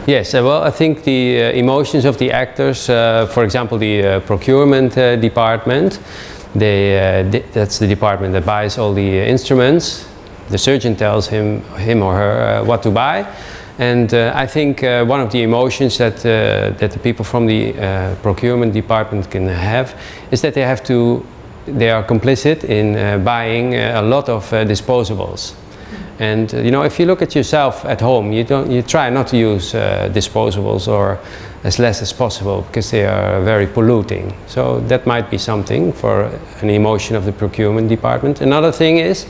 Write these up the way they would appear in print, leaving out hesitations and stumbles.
Yes, well, I think the emotions of the actors, for example, the procurement department, that's the department that buys all the instruments. The surgeon tells him or her what to buy. And I think one of the emotions that the people from the procurement department can have is that they are complicit in buying a lot of disposables. And you know, if you look at yourself at home, you try not to use disposables or as less as possible because they are very polluting. So that might be something for an emotion of the procurement department. Another thing is,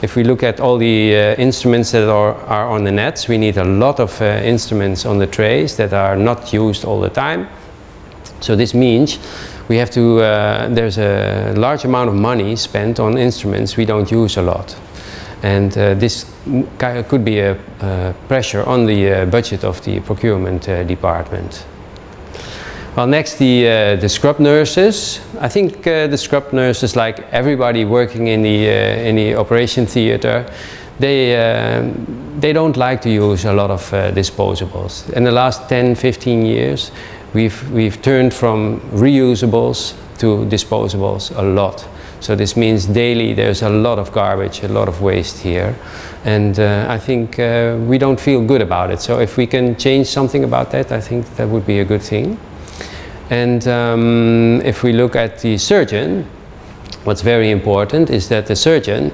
if we look at all the instruments that are on the nets, we need a lot of instruments on the trays that are not used all the time. So this means we have to, there's a large amount of money spent on instruments we don't use a lot. And this could be a pressure on the budget of the procurement department. Well, next, the scrub nurses. I think the scrub nurses, like everybody working in the operation theater, they don't like to use a lot of disposables. In the last 10-15 years, we've turned from reusables to disposables a lot. So this means daily there's a lot of garbage, a lot of waste here. And I think we don't feel good about it. So if we can change something about that, I think that would be a good thing. And if we look at the surgeon, what's very important is that the surgeon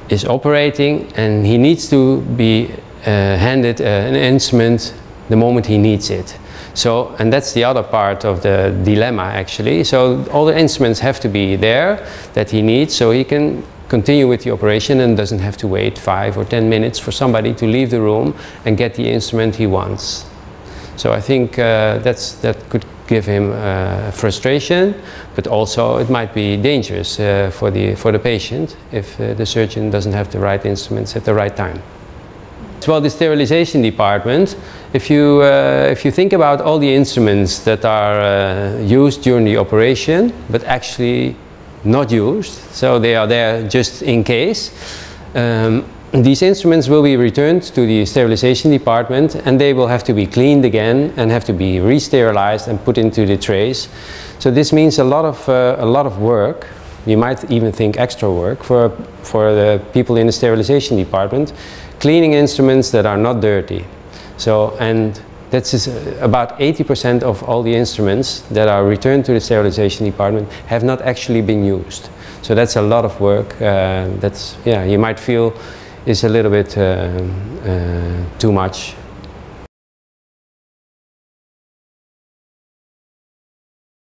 is operating and he needs to be handed an instrument the moment he needs it. So, and that's the other part of the dilemma actually. So all the instruments have to be there that he needs so he can continue with the operation and doesn't have to wait 5 or 10 minutes for somebody to leave the room and get the instrument he wants. So I think that could give him frustration, but also it might be dangerous for the patient if the surgeon doesn't have the right instruments at the right time. Well, the sterilization department, if you think about all the instruments that are used during the operation, but actually not used, so they are there just in case, these instruments will be returned to the sterilization department and they will have to be cleaned again and have to be re-sterilized and put into the trays. So this means a lot of work. You might even think extra work for the people in the sterilization department, cleaning instruments that are not dirty. So, and that's about 80% of all the instruments that are returned to the sterilization department have not actually been used. So that's a lot of work. That's, yeah, you might feel is a little bit too much.